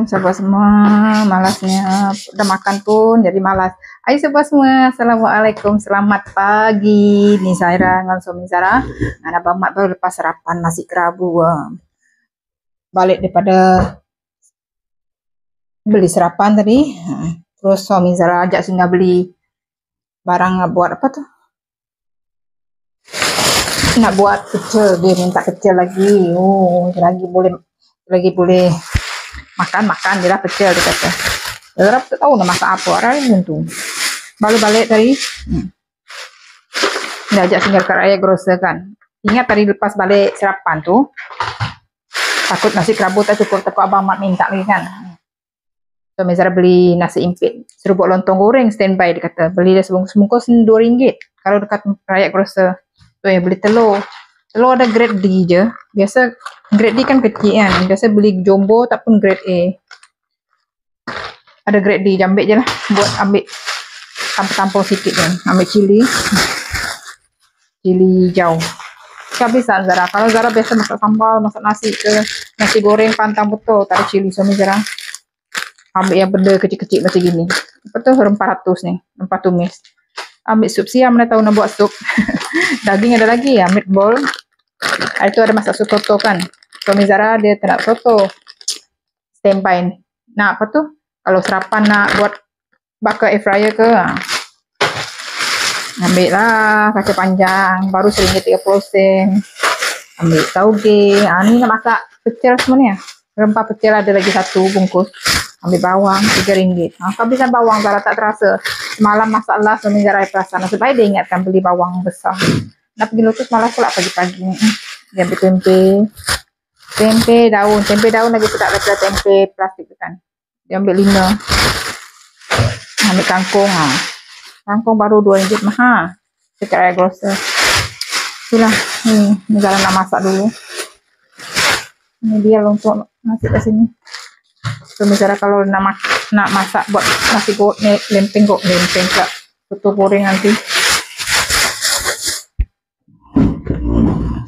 Sahabat semua, malasnya udah makan pun jadi malas. Ayo sahabat semua, assalamualaikum, selamat pagi. Nih Saira dengan suami Sarah, anak bamak baru lepas sarapan nasi kerabu. Balik daripada beli sarapan tadi, terus suami Sarah ajak singgah beli barang buat apa tuh? Nak buat pecel, dia minta pecel lagi. Lagi boleh makan dia lah pecel, dia kata. Dia tak tahu nak masak apa, orang buntu. Baru balik tadi, dia ajak singgah ke raya grocer kan. Ingat tadi lepas balik sarapan tu, takut nasi kerabu tak cukup, takut abang mak minta lagi kan. So misalnya beli nasi impit, serubuk lontong goreng standby, dia kata. Beli dia sebungkus RM2. Kalau dekat raya grocer. So ya beli telur ada grade D je. Biasa grade D kan kecil kan. Biasa beli jumbo tak pun grade A. Ada grade D, ambil je lah. Buat ambil tampung sikit kan. Ambil cili hijau. Kehabisan Zara. Kalau Zara biasa masak sambal, masak nasi ke nasi goreng pantang betul. Tak ada cili. Suami Zara ambil yang benda kecil-kecil macam gini. Apa tu? RM400 ni. Rempah tumis. Ambil sup siam, mana tahu nak buat sup. Daging ada lagi ya, meatball. Itu ada masak sup soto kan. Suami Zara dia tak nak soto. Standby. Nak apa tu? Kalau sarapan nak buat bakar air fryer ke. Ambil lah kaca panjang. Baru RM1.30. Ambil tauge. Ni nak masak pecel semua ni ya. Rempah pecel ada lagi 1 bungkus. Ambil bawang RM3. Kehabisan bawang Zara tak terasa. Semalam masalah suami Zara terasa. Nasib baik dia ingatkan beli bawang besar. Nak pergi Lotus malah pula pagi-pagi. Dia ambil tempe daun lagi sedap daripada tempe plastik tu kan. Dia ambil 5. Ambil kangkung. Kangkung baru RM2 mahal. Dekat raya grocer. Itulah. Ni Zara nak masak dulu. Ini dia untuk nasi kat sini. So misalnya kalau nak masak buat nasi goreng lempeng pula soto goreng nanti.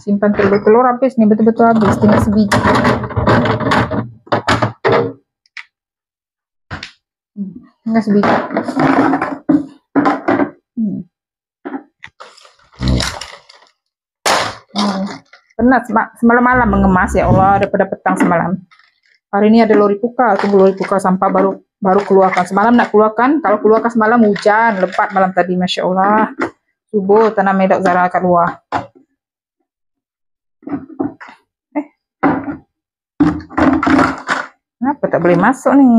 Simpan telur habis ni, betul-betul habis, tinggal sebiji. Tinggal sebiji. Penat semalam-malam mengemas ya Allah, daripada petang semalam. Hari ini ada lori puka, tunggu lori puka sampah baru keluarkan. Semalam nak keluarkan, kalau keluarkan semalam hujan, lebat malam tadi, Masya Allah. Subuh tanam medok Zara kat luar. Kenapa tak boleh masuk ni?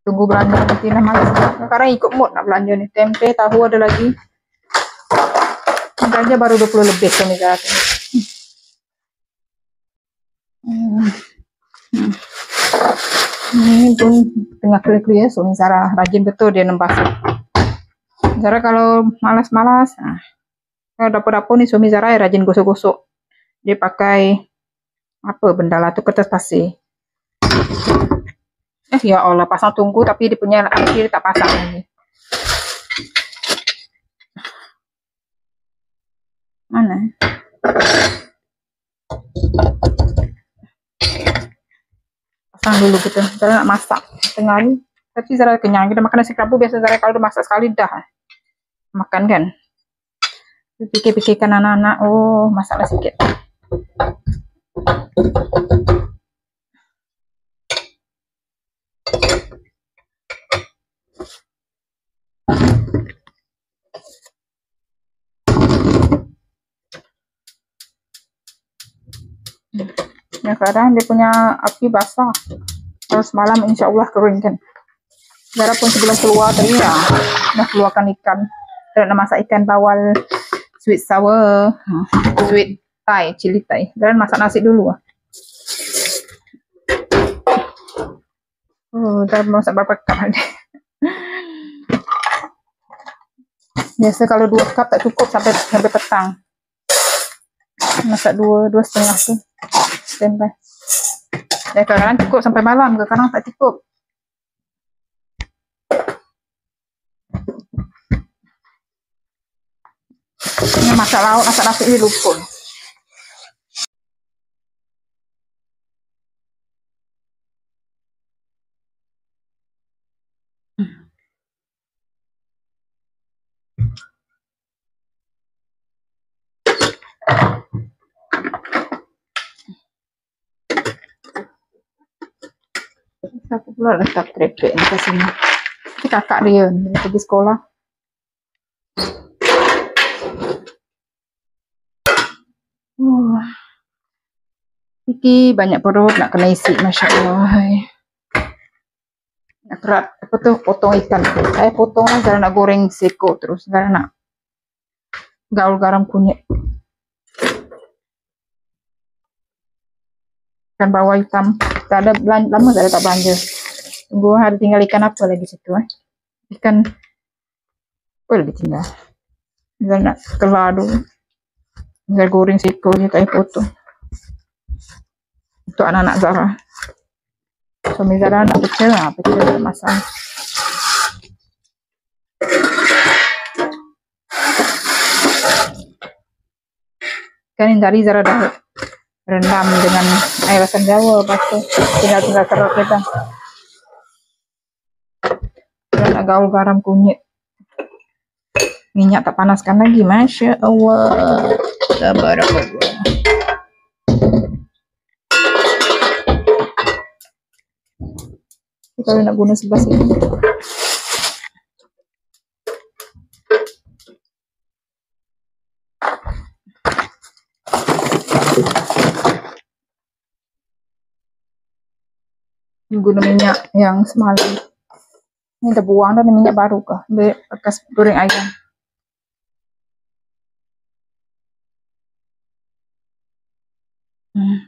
Tunggu belanja nanti lah malas. Sekarang ikut mood nak belanja ni. Tempe, tahu ada lagi. Belanja baru 20 lebih suami Zara. Ini pun tengah clear-clear suami Zara. Rajin betul dia nembas. Zara kalau malas-malas, kalau dapur-dapur ni suami Zara rajin gosok-gosok. Dia pakai apa benda lah tu, kertas pasir. Ya Allah, pasang tunggu tapi dia punya akhir tak pasang lagi. Mana? Pasang dulu kita. Zara nak masak tengah ni. Tapi Zara kenyang. Kita makan nasi kerabu biasa Zara kalau dah masak sekali dah makan kan. Fikir-fikirkan anak-anak. Oh, masaklah sikit. Ya kadang dia punya api basah. Kalau semalam insya Allah kering kan. Zara pun sebelum keluar tadi ya, dah keluarkan ikan. Zara nak masak ikan bawal sweet sour, sweet Thai, cili Thai. Zara masak nasi dulu. Zara masak berapa cup aja. Biasa kalau 2 cup tak cukup sampai petang. Masak 2,5 tu. Standby. Ya kadang-kadang cukup sampai malam, kadang-kadang tak cukup. Ini masak lauk, masak nasi ini lupa. Aku pula letak tripod ni ke sini. Ini kakak dia pergi sekolah. Iki banyak perut nak kena isi, Masya Allah. Nak kerat, apa tuh, potong ikan. Saya potong lah, cara nak goreng seko terus. Cara nak gaul garam kunyit. Ikan bawah hitam. Tak ada, lama tak ada tak belanja. Tunggu ada tinggal ikan apa lagi situ. Ikan, apa lagi tinggal? Tinggal nak kelar dulu. Tinggal goreng seko je, tak potong. Untuk anak-anak Zara. Suami Zara nak pecel tak masalah. Kan tadi Zara dah rendam dengan air asam jawa, lepas tu tinggal kerap kita. Dan nak gaul garam kunyit. Minyak tak panaskan lagi, Masya Allah. Tabarakallah. Kalau nak guna sebelah sini. Guna minyak yang semalam. Ini dah buang dah, minyak baru kah? Bekas goreng ayam.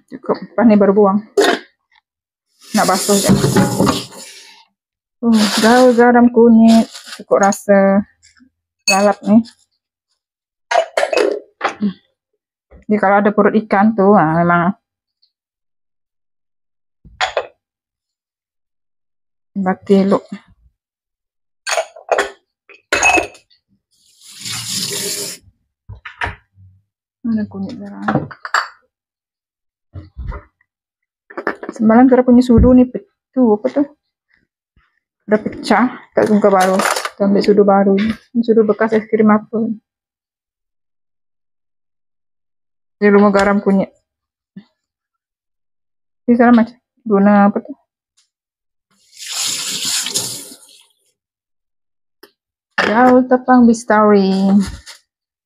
Cukup, lepas ni baru buang. Nak basuh je. Gaul garam kunyit, cukup rasa lalap ni. Jadi kalau ada perut ikan tu, memang bakti elok. Mana kunyit darah? Semalam Zara punya sudu ni tu apa tu? Dah pecah, tak sungka baru. Kita ambil sudu baru. Sudu bekas es krim apa? Di rumah garam kunyit. Ini Zara macam guna apa tu? Gaul tepung bistari.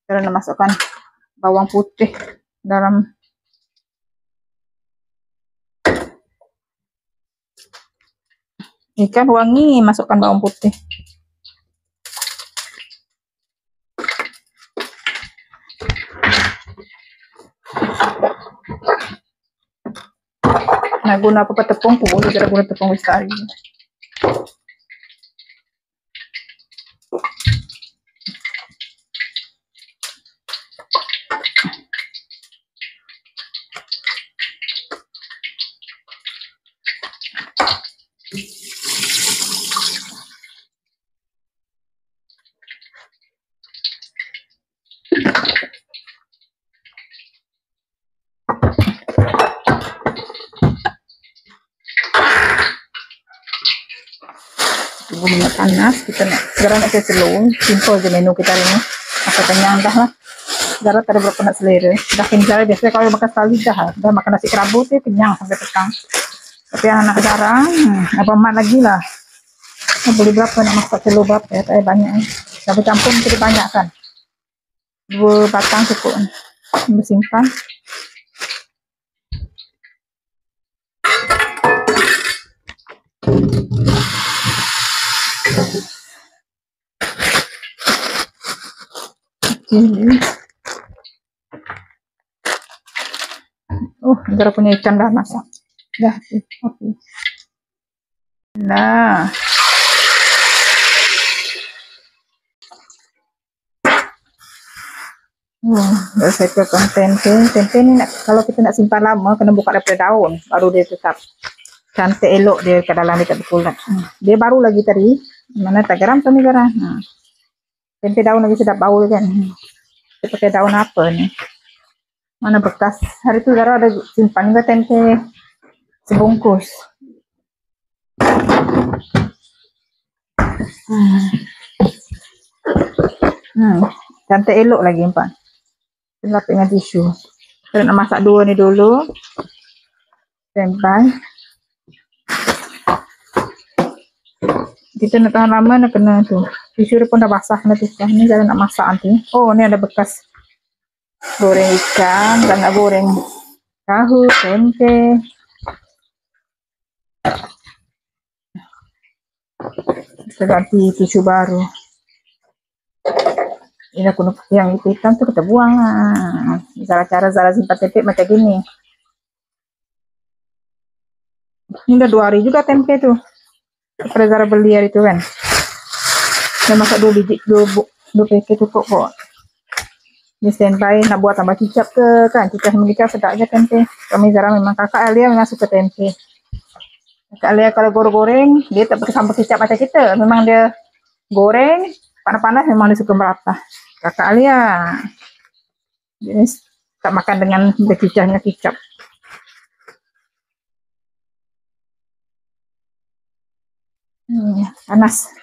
Zara nak masukkan bawang putih dalam ikan wangi, masukkan bawang putih. Nah, guna apa tepung, boleh kita guna tepung bistari. Tunggu minyak panas, kita nak Zara nak slow, simple je menu kita hari ni. Masa kenyang dah lah. Zara tak ada berapa nak selera. Dah Zara biasanya kalau makan sekali dah makan nasi kerabu tu kenyang sampai petang. Tapi anak Zara, apa mat lagi lah. Boleh berapa nak masak telur berapa ya, tak banyak. Tapi campur kita banyak kan. 2 batang cukup. Bersimpan. Ini. Zara punya ikan dah masak. Dah, okay. Nah. Dah saya keluarkan tempe. Tempe ni nak, kalau kita nak simpan lama, kena buka daripada daun. Baru dia tetap cantik elok dia ke dalam dia tak berkulat. Dia baru lagi tadi. Mana tak garam suami Zara. Tempe daun lagi sedap bau kan. Kita pakai daun apa ni? Mana bekas. Hari tu Zara ada simpan juga tempe sebungkus. Cantik elok lagi empat. Lapik dengan tisu. Kita nak masak 2 ni dulu. Standby. Kita nak tahan lama nak kena tu. Tisu dia pun dah basah kena tukar. Ni cara nak masak nanti. Oh, ni ada bekas goreng ikan, dan nak goreng tahu, tempe. Kita ganti tisu baru. Ini aku yang itu hitam tu kita buang lah. Cara-cara Zara simpan tempe macam gini. Ini udah 2 hari juga tempe tuh. Daripada Zara beli hari itu kan. Dia masak 2 biji, 2 paket cukup kok. Ini standby nak buat tambah kicap ke kan. Kicap sama kicap sedap aja tempe. Kami Zara memang kakak Alia memang suka tempe. Kakak Alia kalau goreng-goreng, dia tak pakai sambal kicap macam kita. Memang dia goreng, panas-panas memang dia suka merata. Kakak Alia. Dia tak makan dengan berkicapnya kicap. Panas.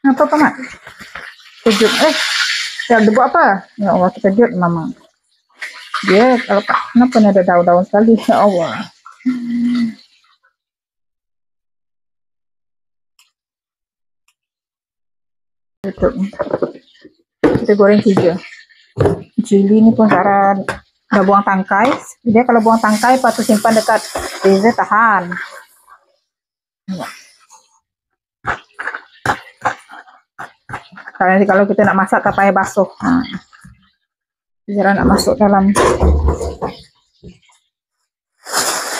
Apa Mak? Kejut. Dia buat apa? Ya Allah, terkejut Mama. Dia kalau kenapa ada daun-daun sekali? Ya Allah. Betul. Kita goreng 3. Cili ni pun cara dah buang tangkai. Dia kalau buang tangkai patut simpan dekat freezer tahan. Ya. Kalau kita nak masak tak payah basuh. Cara nak masuk dalam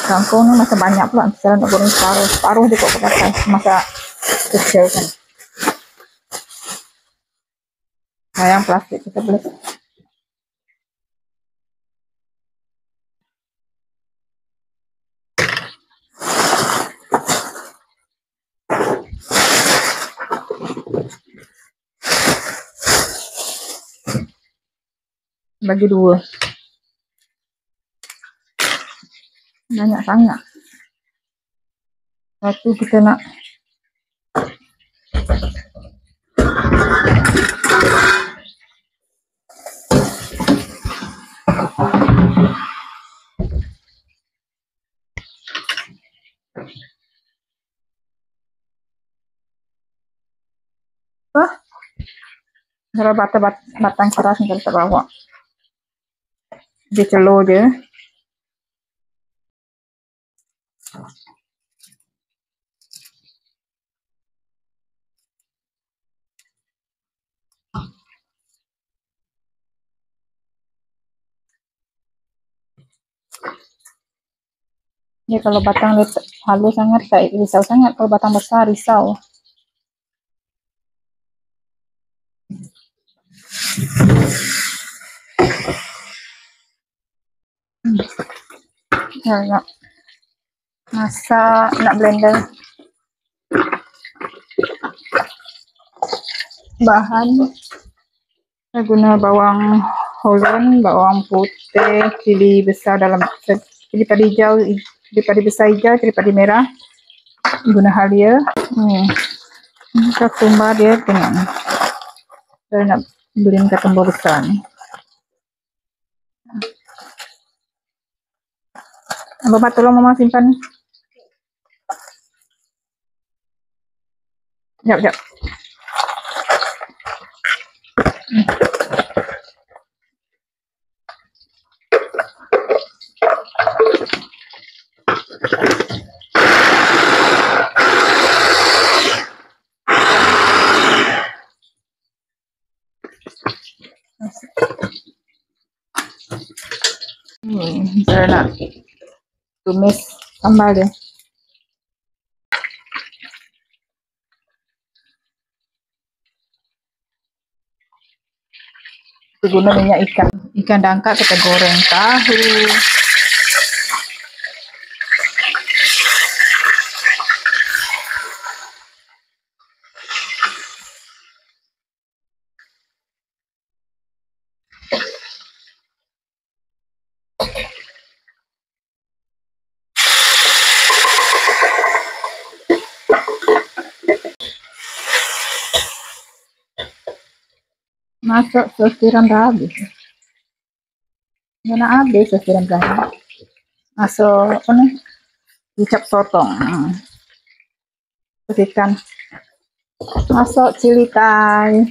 kangkung ni macam banyak pula. Cara nak goreng separuh dia kok pakai masak kecil kan. Sayang plastik kita beli. Bagi 2. Banyak sangat. Satu kita nak kalau batang keras ni kita bawa. Dia celur je. Ya kalau batang halus sangat tak risau sangat. Kalau batang besar risau. Nak masak, nak blender. Bahan saya guna bawang holland, bawang putih, cili besar dalam cili padi hijau, cili padi besar hijau, cili padi merah. Guna halia. Kita tumbah dia dengan saya nak beliin ketumbar besar ni. Bapak tolong Mama simpan. Jap. Saya nak tumis sambal dia. Kita guna minyak ikan dangkal, kita goreng tahu. Masak sos tiram dah habis. Nggak nak habis sos tiram dah. Masuk apa nih? Kicap sotong. Ikan. Masuk cili Thai.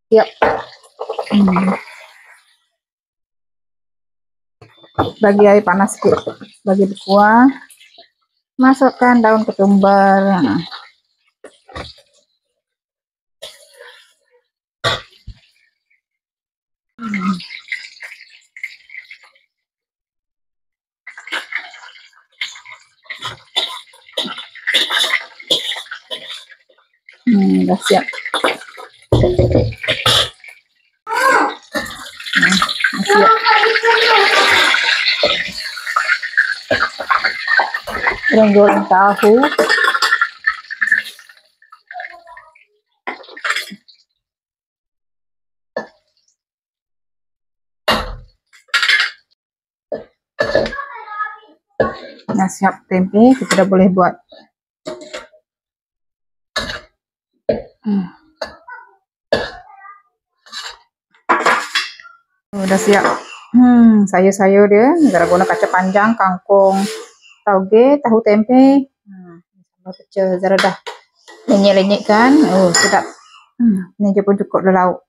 Siap. Bagi air panas sedikit, bagi berkuah. Masukkan daun ketumbar. Udah siap. Siap. Goreng tahu. Nah, siap tempe, kita udah boleh buat. Udah siap. Sayur-sayur dia, negara guna kaca panjang, kangkung, tauge, tahu tempe. Sambal pecel, zara dah lenyek-lenyek kan. Oh, sedap. Ini cukup-cukup lauk.